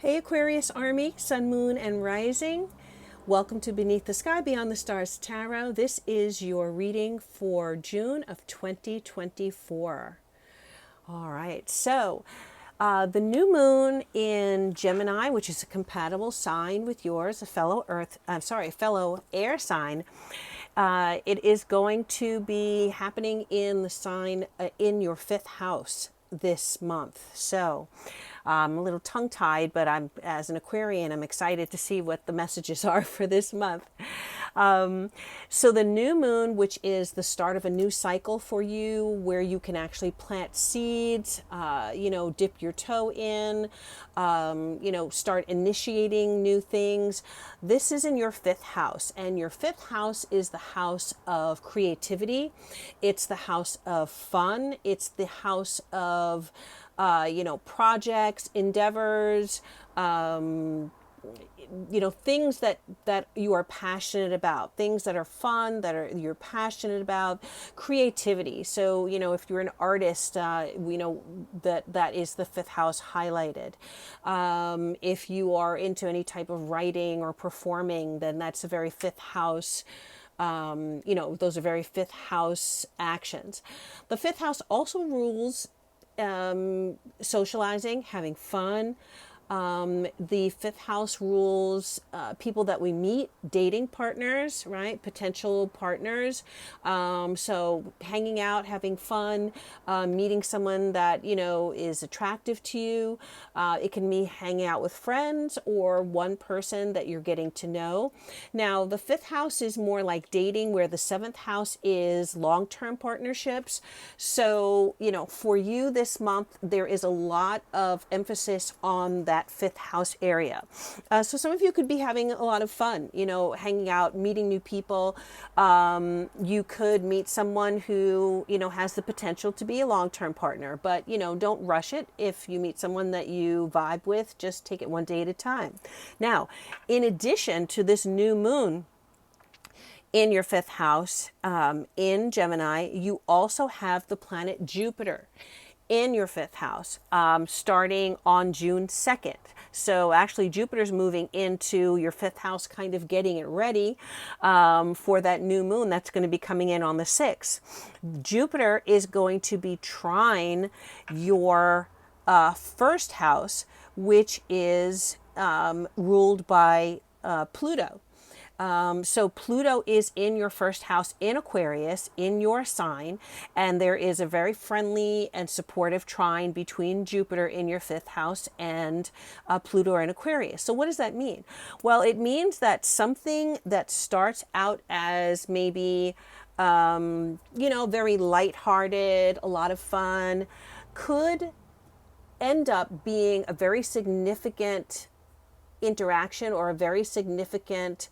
Hey Aquarius Army, Sun, Moon, and Rising. Welcome to Beneath the Sky, Beyond the Stars Tarot. This is your reading for June of 2024. All right, so the new moon in Gemini, which is a compatible sign with yours, a fellow air sign. It is going to be happening in the sign in your fifth house this month. So I'm a little tongue-tied, but as an Aquarian, I'm excited to see what the messages are for this month. So the new moon, which is the start of a new cycle for you, where you can actually plant seeds, dip your toe in, start initiating new things. This is in your fifth house, and your fifth house is the house of creativity. It's the house of fun. It's the house of projects, endeavors, things that you are passionate about, things that are fun, you're passionate about, creativity. So, if you're an artist, we know that is the fifth house highlighted. If you are into any type of writing or performing, then that's a very fifth house. Those are very fifth house actions. The fifth house also rules socializing, having fun. The fifth house rules people that we meet, dating partners, right? Potential partners. So hanging out, having fun, meeting someone that, is attractive to you. It can be hanging out with friends or one person that you're getting to know. Now, the fifth house is more like dating, where the seventh house is long-term partnerships. So, for you this month, there is a lot of emphasis on that fifth house area. So some of you could be having a lot of fun, hanging out, meeting new people. You could meet someone who, has the potential to be a long-term partner, but, don't rush it. If you meet someone that you vibe with, just take it one day at a time. Now, in addition to this new moon in your fifth house, in Gemini, you also have the planet Jupiter in your fifth house, starting on June 2nd. So actually Jupiter's moving into your fifth house, kind of getting it ready for that new moon that's going to be coming in on the 6th. Jupiter is going to be trine your first house, which is ruled by Pluto. So Pluto is in your first house in Aquarius, in your sign, and there is a very friendly and supportive trine between Jupiter in your fifth house and Pluto in Aquarius. So what does that mean? Well, it means that something that starts out as maybe, very lighthearted, a lot of fun, could end up being a very significant interaction or a very significant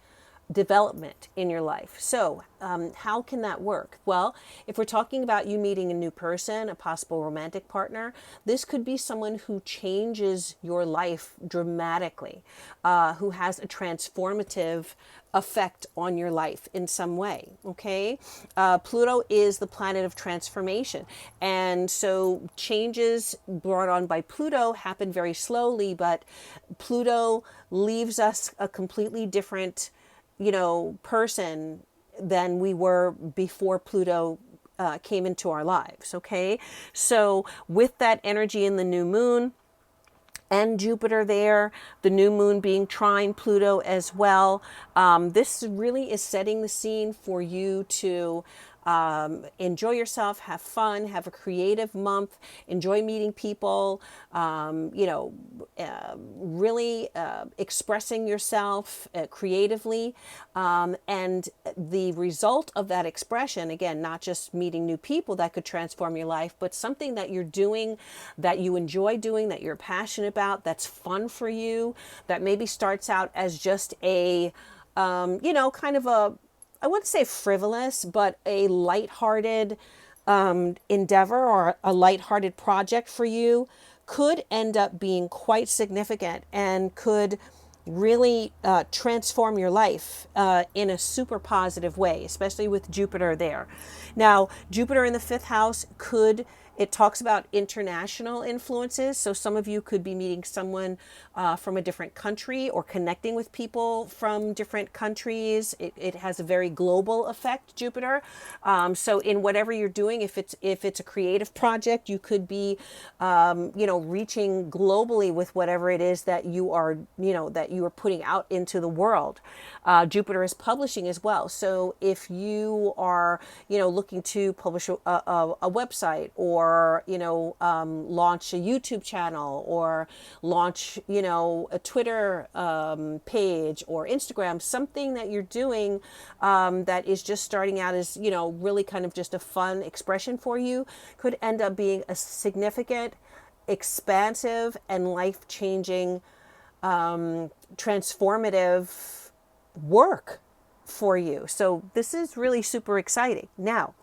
development in your life. So how can that work? Well, if we're talking about you meeting a new person, a possible romantic partner, this could be someone who changes your life dramatically, who has a transformative effect on your life in some way. Okay, Pluto is the planet of transformation, and so changes brought on by Pluto happen very slowly, but Pluto leaves us a completely different person than we were before Pluto came into our lives. Okay, so with that energy in the new moon and Jupiter there, the new moon being trine Pluto as well, this really is setting the scene for you to enjoy yourself, have fun, have a creative month, enjoy meeting people, really expressing yourself creatively. And the result of that expression, again, not just meeting new people that could transform your life, but something that you're doing, that you enjoy doing, that you're passionate about, that's fun for you, that maybe starts out as just a, kind of a, I wouldn't say frivolous, but a lighthearted endeavor or a lighthearted project for you, could end up being quite significant and could really transform your life in a super positive way, especially with Jupiter there. Now, Jupiter in the fifth house could It talks about international influences. So some of you could be meeting someone from a different country or connecting with people from different countries. It has a very global effect, Jupiter. So in whatever you're doing, if it's a creative project, you could be, reaching globally with whatever it is that you are, that you are putting out into the world. Jupiter is publishing as well. So if you are, looking to publish a website, or, launch a YouTube channel, or launch, a Twitter page or Instagram, something that you're doing that is just starting out as, really kind of just a fun expression for you, could end up being a significant, expansive, and life-changing, transformative work for you. So this is really super exciting. Now,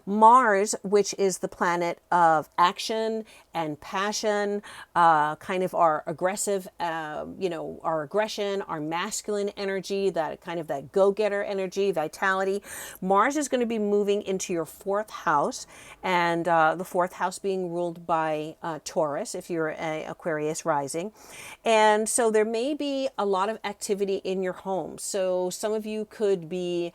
Mars, which is the planet of action and passion, kind of our aggressive, our aggression, our masculine energy, that kind of that go-getter energy, vitality. Mars is going to be moving into your fourth house, and the fourth house being ruled by Taurus, if you're an Aquarius rising. And so there may be a lot of activity in your home. So some of you could be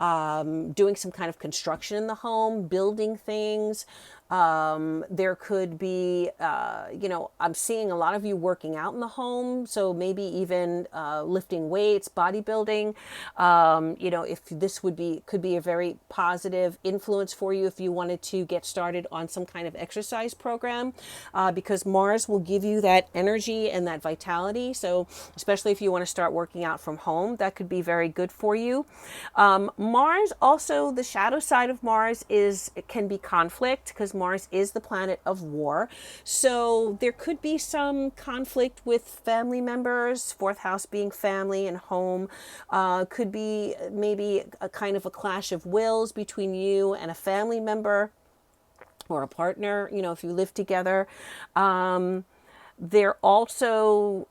doing some kind of construction in the home, building things. There could be, I'm seeing a lot of you working out in the home. So maybe even lifting weights, bodybuilding. If this could be a very positive influence for you if you wanted to get started on some kind of exercise program, because Mars will give you that energy and that vitality. So especially if you want to start working out from home, that could be very good for you. Mars also, the shadow side of Mars can be conflict, because Mars is the planet of war. So there could be some conflict with family members, fourth house being family and home. Could be maybe a kind of a clash of wills between you and a family member or a partner, if you live together. There also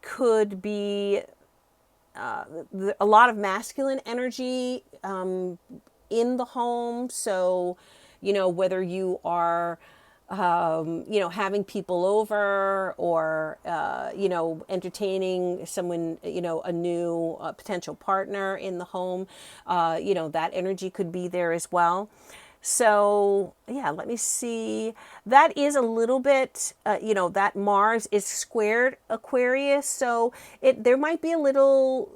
could be a lot of masculine energy in the home. So, whether you are, having people over, or, entertaining someone, a new potential partner in the home, that energy could be there as well. So yeah, let me see. That is a little bit, that Mars is squared Aquarius. So there might be a little,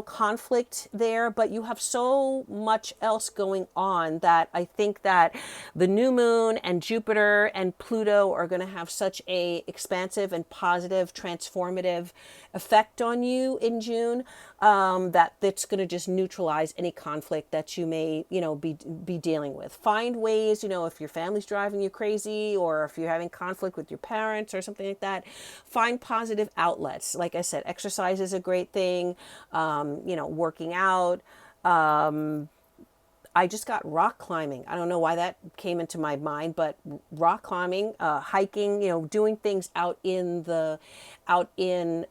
conflict there, but you have so much else going on that I think that the new moon and Jupiter and Pluto are going to have such a expansive and positive, transformative effect on you in June, that's going to just neutralize any conflict that you may, be dealing with. Find ways, if your family's driving you crazy, or if you're having conflict with your parents or something like that, find positive outlets. Like I said, exercise is a great thing, working out. I just got rock climbing. I don't know why that came into my mind, but rock climbing, hiking, doing things out in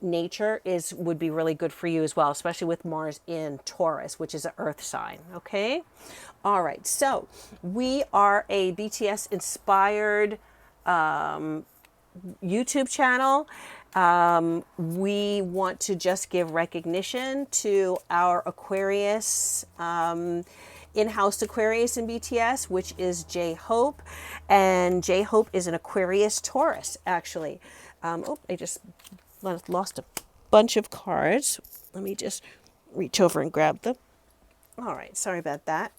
nature would be really good for you as well, especially with Mars in Taurus, which is an earth sign. Okay. All right. So we are a BTS inspired YouTube channel. We want to just give recognition to our Aquarius, in-house Aquarius in BTS, which is J-Hope. And J-Hope is an Aquarius Taurus, actually. I just lost a bunch of cards. Let me just reach over and grab them. All right, sorry about that.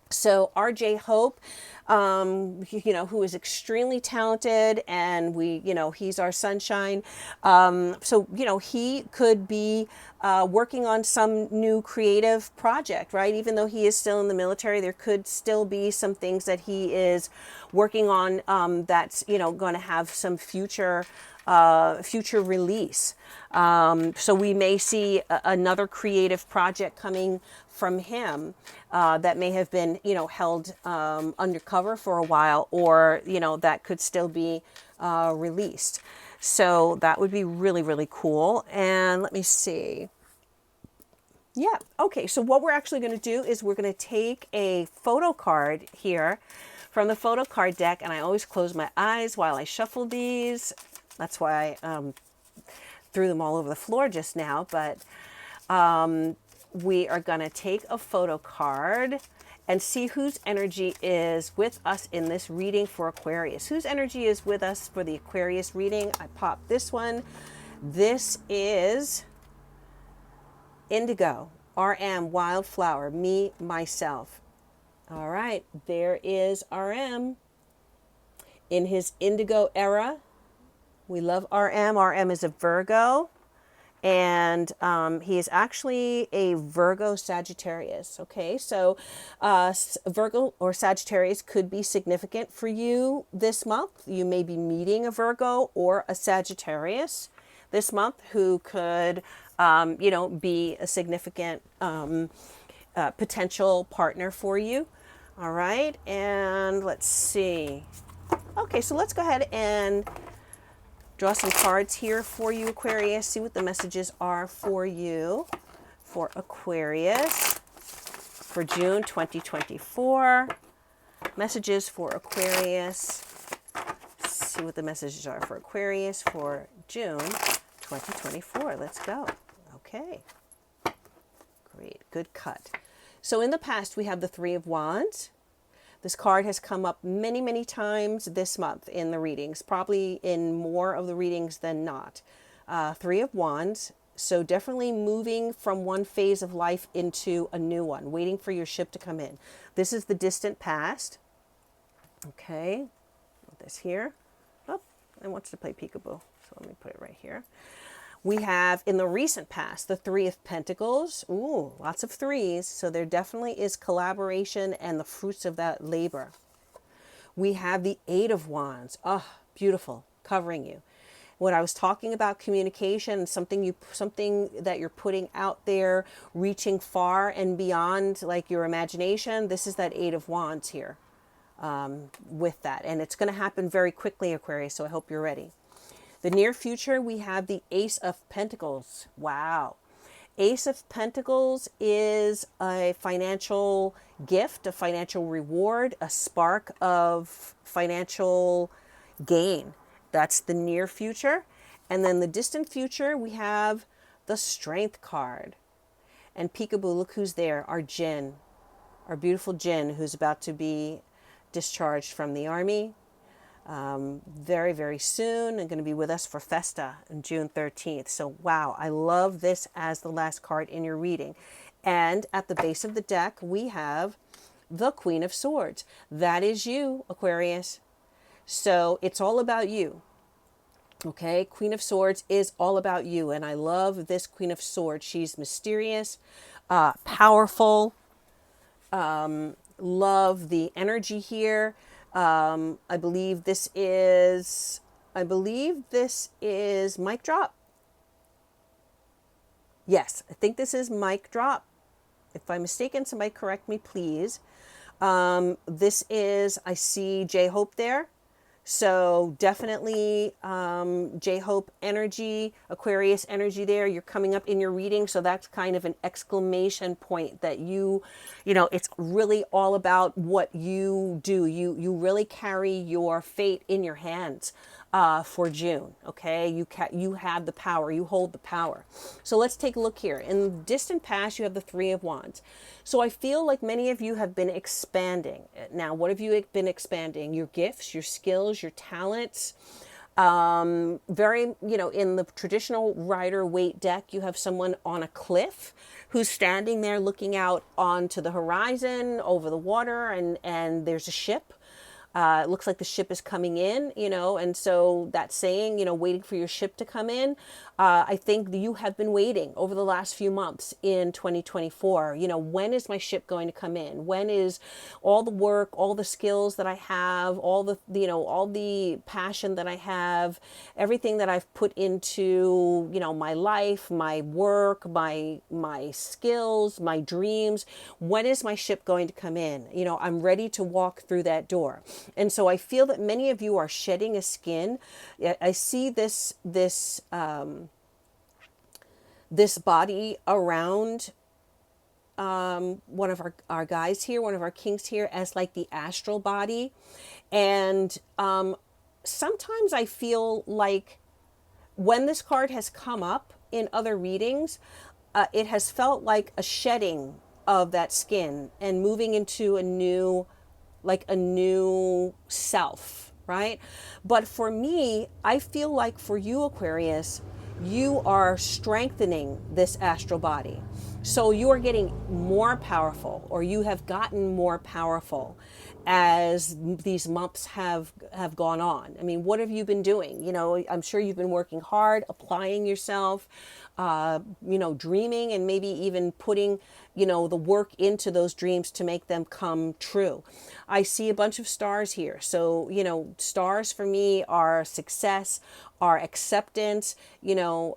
So RJ Hope, who is extremely talented, and he's our sunshine. So, he could be working on some new creative project, right? Even though he is still in the military, there could still be some things that he is working on that's, going to have some future release. So we may see another creative project coming from him that may have been, held undercover for a while, or, that could still be released. So that would be really, really cool. And let me see. Yeah. Okay. So what we're actually going to do is we're going to take a photo card here from the photo card deck, and I always close my eyes while I shuffle these. That's why I threw them all over the floor just now, but we are going to take a photo card and see whose energy is with us in this reading for Aquarius. Whose energy is with us for the Aquarius reading? I popped this one. This is Indigo, RM, Wildflower, me, myself. All right, there is RM in his Indigo era. We love RM. RM is a Virgo, and he is actually a Virgo Sagittarius. Okay, so Virgo or Sagittarius could be significant for you this month. You may be meeting a Virgo or a Sagittarius this month who could, be a significant potential partner for you. All right, and let's see. Okay, so let's go ahead and draw some cards here for you, Aquarius. See what the messages are for you, for Aquarius, for June 2024. Messages for Aquarius. See what the messages are for Aquarius for June 2024. Let's go. Okay. Great. Good cut. So in the past, we have the Three of Wands. This card has come up many, many times this month in the readings, probably in more of the readings than not. Three of Wands. So definitely moving from one phase of life into a new one, waiting for your ship to come in. This is the distant past. Okay. Put this here. Oh, it wants to play peekaboo. So let me put it right here. We have in the recent past, the Three of Pentacles. Ooh, lots of threes. So there definitely is collaboration and the fruits of that labor. We have the Eight of Wands. Oh, beautiful, covering you. When I was talking about communication, something that you're putting out there, reaching far and beyond like your imagination, this is that Eight of Wands here with that. And it's going to happen very quickly, Aquarius, so I hope you're ready. The near future, we have the Ace of Pentacles. Wow. Ace of Pentacles is a financial gift, a financial reward, a spark of financial gain. That's the near future. And then the distant future, we have the Strength card. And peekaboo, look who's there, our Jinn, our beautiful Jinn who's about to be discharged from the Army. Very, very soon, and going to be with us for Festa on June 13th. So, wow, I love this as the last card in your reading. And at the base of the deck, we have the Queen of Swords. That is you, Aquarius. So it's all about you. Okay, Queen of Swords is all about you. And I love this Queen of Swords. She's mysterious, powerful. Love the energy here. I believe this is mic drop. Yes, I think this is mic drop. If I'm mistaken, somebody correct me, please. This is, I see J-Hope there. So definitely J-Hope energy, Aquarius energy there. You're coming up in your reading. So that's kind of an exclamation point that you know, it's really all about what you do. You really carry your fate in your hands for June. Okay, you have the power. You hold the power. So let's take a look here. In the distant past, you have the Three of Wands. So I feel like many of you have been expanding. Now, what have you been expanding? Your gifts, your skills, your talents. Very, in the traditional Rider-Waite deck, you have someone on a cliff who's standing there looking out onto the horizon over the water, and there's a ship. It looks like the ship is coming in, and so that saying, waiting for your ship to come in. I think you have been waiting over the last few months in 2024. When is my ship going to come in? When is all the work, all the skills that I have, all the passion that I have, everything that I've put into, my life, my work, my skills, my dreams. When is my ship going to come in? I'm ready to walk through that door. And so I feel that many of you are shedding a skin. I see this body around one of our guys here, one of our kings here, as like the astral body. And sometimes I feel like when this card has come up in other readings, it has felt like a shedding of that skin and moving into a new, like a new self, right? But for me, I feel like for you, Aquarius, you are strengthening this astral body. So you are getting more powerful, or you have gotten more powerful as these months have gone on. I mean, what have you been doing? You know, I'm sure you've been working hard, applying yourself, you know, dreaming, and maybe even putting, you know, the work into those dreams to make them come true. I see a bunch of stars here. So, you know, stars for me are success, are acceptance, you know,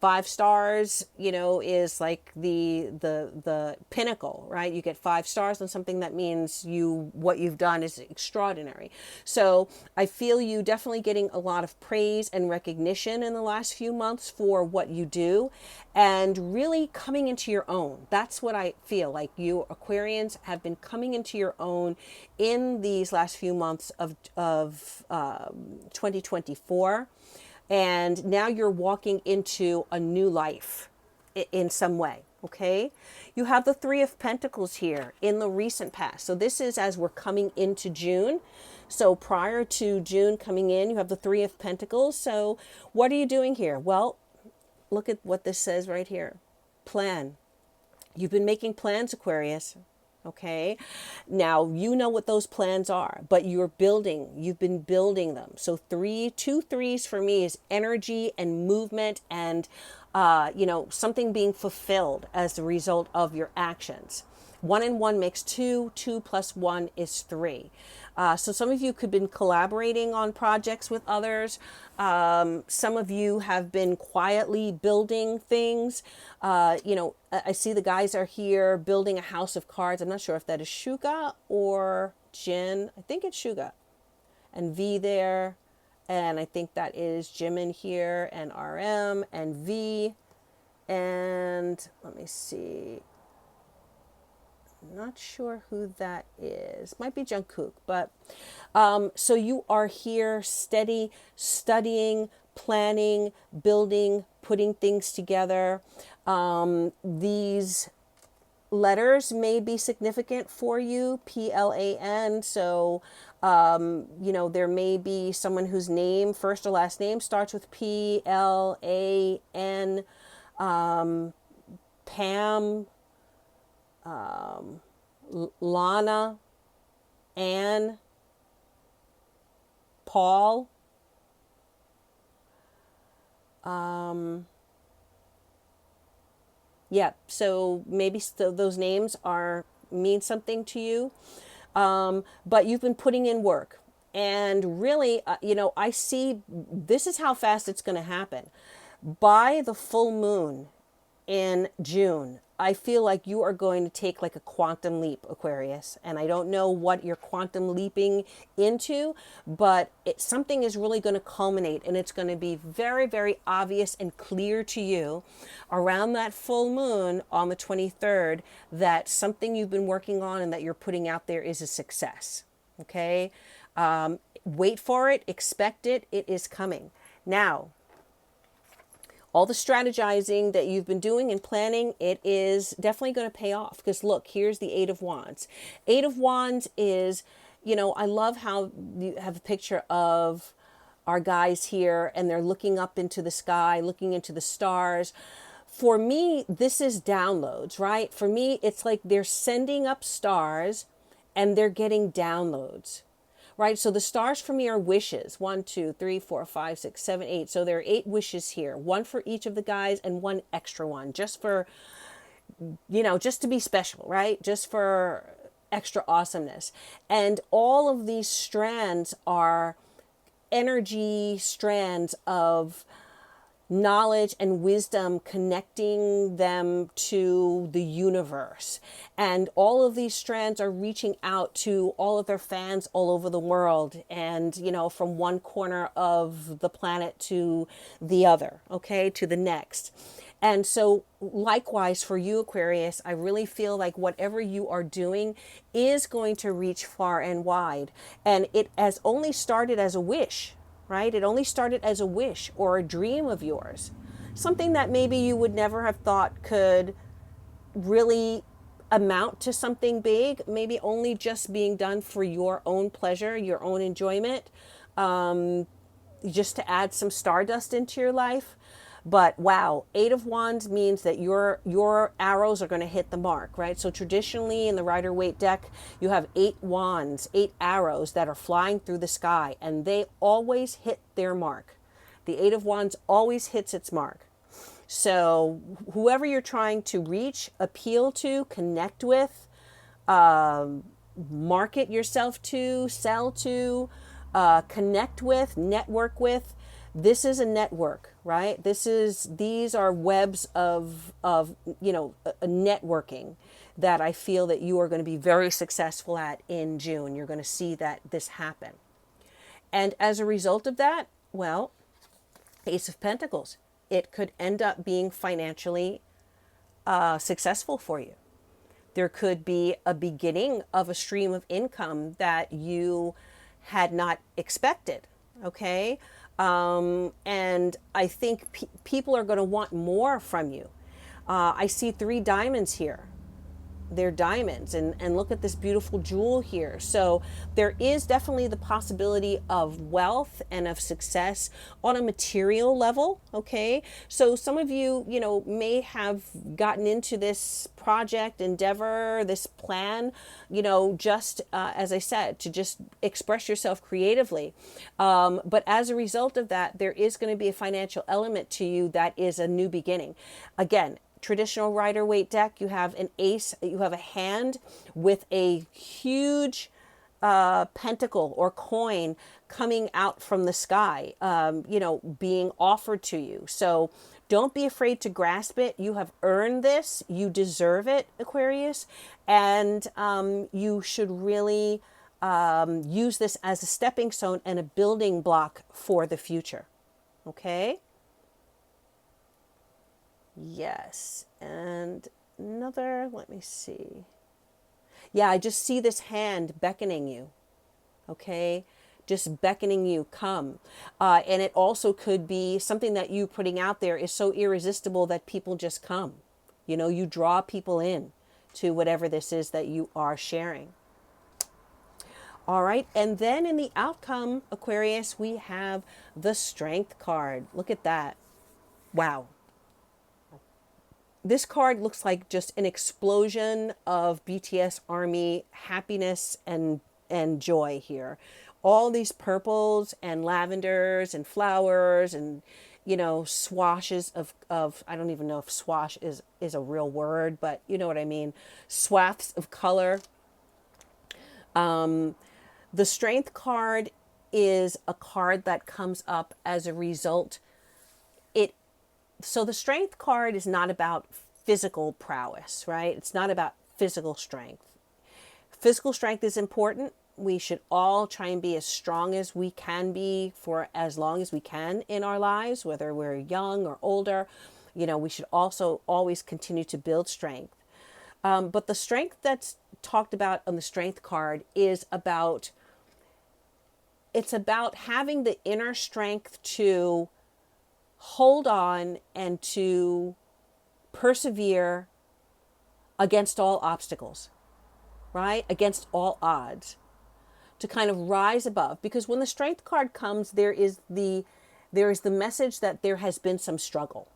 5 stars, you know, is like the pinnacle, right? You get 5 stars on something, that means what you've done is extraordinary. So I feel you definitely getting a lot of praise and recognition in the last few months for what you do, and really coming into your own. That's what I feel like. You Aquarians have been coming into your own in these last few months of 2024. And now you're walking into a new life in some way, okay? You have the 3 of Pentacles here in the recent past. So this is as we're coming into June. So prior to June coming in, you have the 3 of Pentacles. So what are you doing here? Well, look at what this says right here. Plan. You've been making plans, Aquarius. Okay. Now, you know what those plans are, but you've been building them. So 2 threes for me is energy and movement and, you know, something being fulfilled as a result of your actions. 1 and 1 makes 2. 2 plus 1 is 3. So some of you could have been collaborating on projects with others. Some of you have been quietly building things. You know, I see the guys are here building a house of cards. I'm not sure if that is Shuga or Jin. I think it's Shuga. And V there. And I think that is Jimin here, and RM and V. And let me see. Not sure who that is. Might be Jungkook, but so you are here steady, studying, planning, building, putting things together. These letters may be significant for you, PLAN. So, you know, there may be someone whose name, first or last name, starts with PLAN, Pam, Lana, Anne, Paul, yeah, so maybe those names mean something to you, but you've been putting in work. And really, you know, I see this is how fast it's going to happen. By the full moon in June, I feel like you are going to take like a quantum leap, Aquarius. And I don't know what you're quantum leaping into, but something is really going to culminate, and it's going to be very, very obvious and clear to you around that full moon on the 23rd that something you've been working on and that you're putting out there is a success. Okay? Wait for it, expect it, it is coming. Now, all the strategizing that you've been doing and planning, it is definitely going to pay off, because look, here's the 8 of Wands. 8 of Wands is, you know, I love how you have a picture of our guys here and they're looking up into the sky, looking into the stars. For me, this is downloads, right? For me, it's like they're sending up stars and they're getting downloads. Right, so the stars for me are wishes. 1, 2, 3, 4, 5, 6, 7, 8. So there are 8 wishes here. 1 for each of the guys and 1 extra one, just for, you know, just to be special, right? Just for extra awesomeness. And all of these strands are energy strands of knowledge and wisdom, connecting them to the universe. And all of these strands are reaching out to all of their fans all over the world, and, you know, from one corner of the planet to the other, okay, to the next. And so likewise for you, Aquarius, I really feel like whatever you are doing is going to reach far and wide. And it has only started as a wish, right? It only started as a wish or a dream of yours, something that maybe you would never have thought could really amount to something big, maybe only just being done for your own pleasure, your own enjoyment, just to add some stardust into your life. But wow, Eight of Wands means that your arrows are going to hit the mark, right? So traditionally in the Rider-Waite deck, you have 8 wands, 8 arrows that are flying through the sky, and they always hit their mark. The Eight of Wands always hits its mark. So whoever you're trying to reach, appeal to, connect with, market yourself to, sell to, connect with, network with, this is a network, right? These are webs of you know, a networking that I feel that you are going to be very successful at in June. You're going to see that this happen. And as a result of that, well, Ace of Pentacles, it could end up being financially successful for you. There could be a beginning of a stream of income that you had not expected, okay? And I think people are going to want more from you. I see 3 diamonds here. They're diamonds, and look at this beautiful jewel here. So there is definitely the possibility of wealth and of success on a material level, okay? So some of you, you know, may have gotten into this project, endeavor, this plan, you know, just as I said, to just express yourself creatively. But as a result of that, there is going to be a financial element to you that is a new beginning. Again, traditional Rider-Waite deck, you have an ace, you have a hand with a huge pentacle or coin coming out from the sky, you know, being offered to you. So don't be afraid to grasp it. You have earned this. You deserve it, Aquarius. And you should really use this as a stepping stone and a building block for the future. Okay? Yes. And another, let me see. Yeah, I just see this hand beckoning you. Okay? Just beckoning you, come. And it also could be something that you putting out there is so irresistible that people just come. You know, you draw people in to whatever this is that you are sharing. All right. And then in the outcome, Aquarius, we have the Strength card. Look at that. Wow. This card looks like just an explosion of BTS Army happiness and joy here. All these purples and lavenders and flowers and, you know, swashes of I don't even know if swash is a real word, but you know what I mean. Swaths of color. The Strength card is a card that comes up as a result. So the Strength card is not about physical prowess, right? It's not about physical strength. Physical strength is important. We should all try and be as strong as we can be for as long as we can in our lives, whether we're young or older. You know, we should also always continue to build strength. But the strength that's talked about on the Strength card is about, it's about having the inner strength to hold on and to persevere against all obstacles, right? Against all odds, to kind of rise above. Because when the Strength card comes, there is the message that there has been some struggle.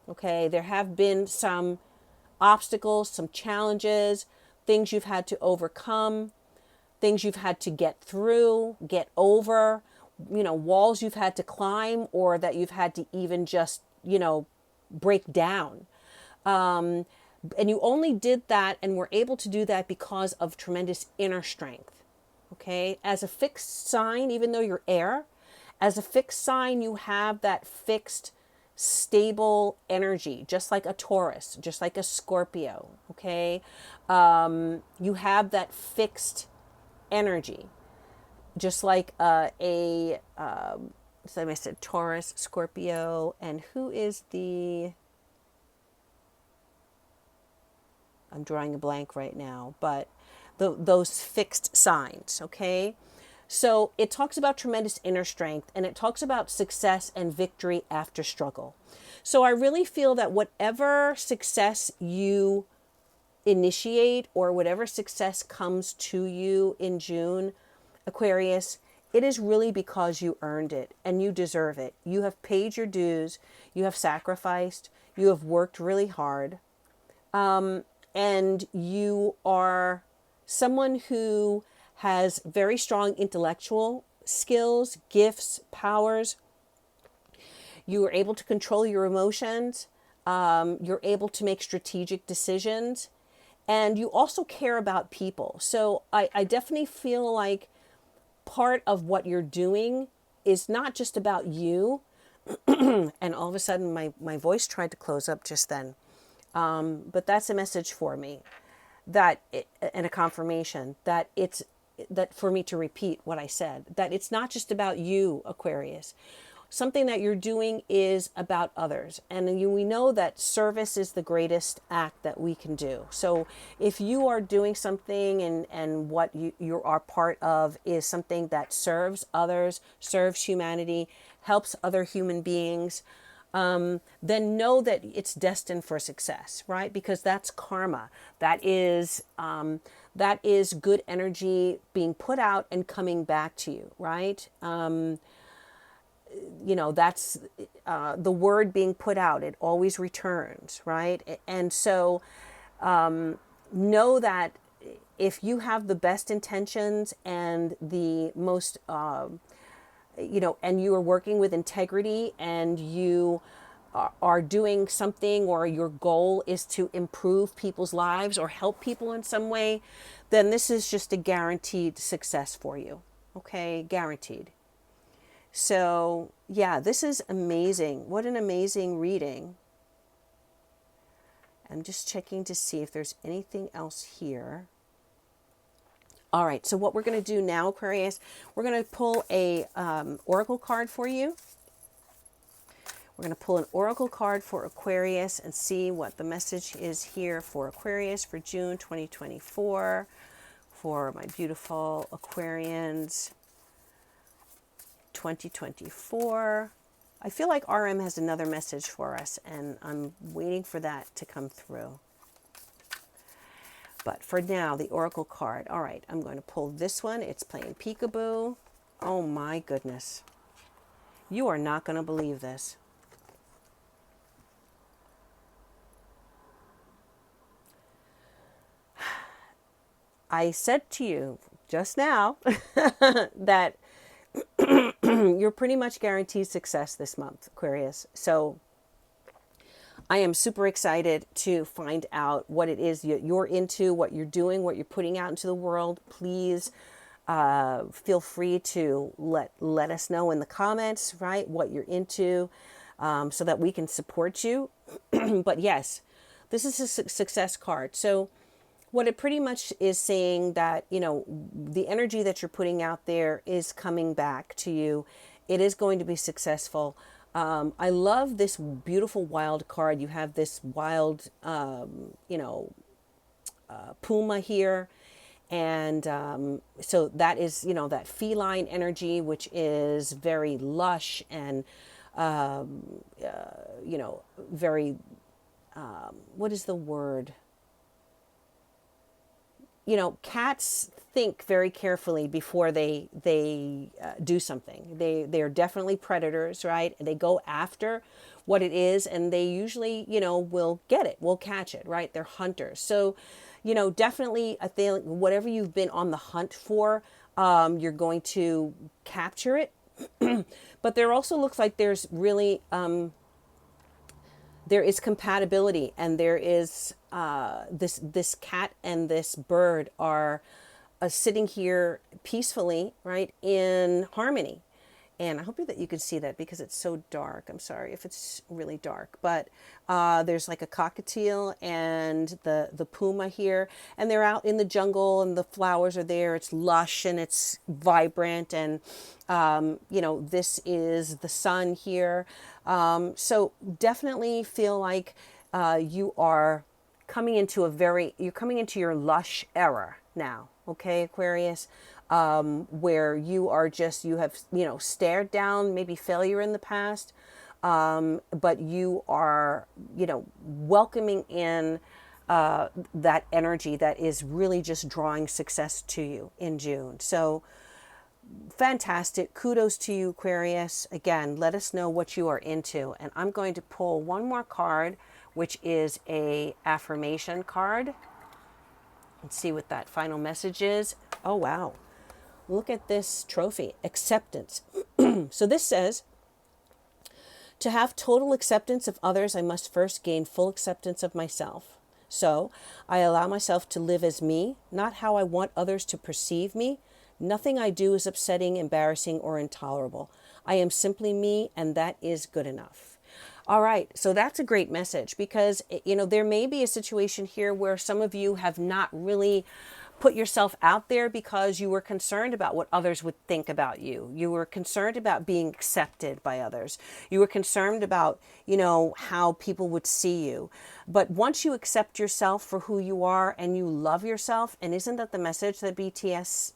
Okay, there have been some obstacles, some challenges, things you've had to overcome, things you've had to get through, get over, you know, walls you've had to climb or that you've had to even just, you know, break down. And you only did that and were able to do that because of tremendous inner strength. Okay. As a fixed sign, even though you're air, as a fixed sign, you have that fixed stable energy, just like a Taurus, just like a Scorpio, okay? You have that fixed energy, just like so I said Taurus, Scorpio, and who is I'm drawing a blank right now, but those fixed signs, okay? So it talks about tremendous inner strength, and it talks about success and victory after struggle. So I really feel that whatever success you initiate or whatever success comes to you in June, Aquarius, it is really because you earned it and you deserve it. You have paid your dues, you have sacrificed, you have worked really hard, and you are someone who has very strong intellectual skills, gifts, powers. You are able to control your emotions. You're able to make strategic decisions. And you also care about people. So I definitely feel like part of what you're doing is not just about you. And all of a sudden, my voice tried to close up just then. But that's a message for me, and a confirmation that that for me to repeat what I said, that it's not just about you, Aquarius. Something that you're doing is about others. And we know that service is the greatest act that we can do. So if you are doing something and what you are part of is something that serves others, serves humanity, helps other human beings, then know that it's destined for success, right? Because that's karma. That is good energy being put out and coming back to you, right? That's the word being put out. It always returns, right? And so know that if you have the best intentions and the most and you are working with integrity and you are doing something, or your goal is to improve people's lives or help people in some way, then this is just a guaranteed success for you. Okay, guaranteed. So yeah, this is amazing. What an amazing reading. I'm just checking to see if there's anything else here. All right, so what we're going to do now, Aquarius, we're going to pull a oracle card for you. We're going to pull an oracle card for Aquarius and see what the message is here for Aquarius for June 2024, for my beautiful Aquarians 2024. I feel like RM has another message for us, and I'm waiting for that to come through. But for now, the oracle card. All right, I'm going to pull this one. It's playing peekaboo. Oh my goodness. You are not going to believe this. I said to you just now that you're pretty much guaranteed success this month, Aquarius. So I am super excited to find out what it is you're into, what you're doing, what you're putting out into the world. Please feel free to let us know in the comments, right, what you're into, so that we can support you. But yes, this is a success card. So what it pretty much is saying that, the energy that you're putting out there is coming back to you. It is going to be successful. I love this beautiful wild card. You have this wild, puma here. And so that is, that feline energy, which is very lush and, very, what is the word? Cats think very carefully before they do something. They are definitely predators, right? And they go after what it is, and they usually, will get it, will catch it, right? They're hunters. So, definitely, I think whatever you've been on the hunt for, you're going to capture it. But there also looks like there's really there is compatibility, and there is this cat and this bird are sitting here peacefully, right, in harmony. And I hope that you can see that because it's so dark. I'm sorry if it's really dark, but there's like a cockatiel and the puma here, and they're out in the jungle, and the flowers are there. It's lush and it's vibrant, and you know, this is the sun here. So definitely feel like you are you're coming into your lush era now, okay, Aquarius, where you are just, you have, you know, stared down maybe failure in the past, but you are, you know, welcoming in that energy that is really just drawing success to you in June. So fantastic. Kudos to you, Aquarius. Again, let us know what you are into. And I'm going to pull one more card, which is a affirmation card. Let's see what that final message is. Oh, wow. Look at this trophy. Acceptance. So this says, to have total acceptance of others, I must first gain full acceptance of myself. So I allow myself to live as me, not how I want others to perceive me. Nothing I do is upsetting, embarrassing, or intolerable. I am simply me, and that is good enough. All right, so that's a great message because, you know, there may be a situation here where some of you have not really put yourself out there because you were concerned about what others would think about you. You were concerned about being accepted by others. You were concerned about, you know, how people would see you. But once you accept yourself for who you are and you love yourself, and isn't that the message that BTS,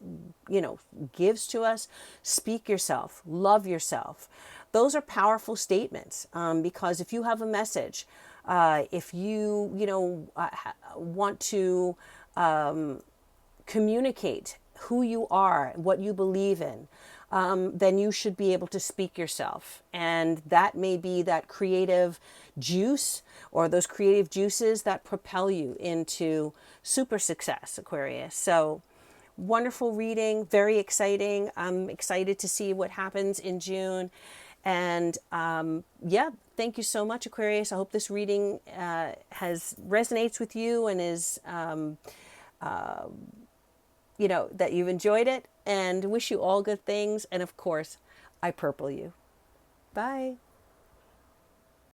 you know, gives to us? Speak yourself, love yourself. Those are powerful statements, because if you have a message, if you, you know, want to communicate who you are, what you believe in, then you should be able to speak yourself. And that may be that creative juice or those creative juices that propel you into super success, Aquarius. So wonderful reading, very exciting. I'm excited to see what happens in June. And yeah, thank you so much, Aquarius. I hope this reading resonates with you and is you know, that you've enjoyed it, and wish you all good things. And of course, I purple you. Bye.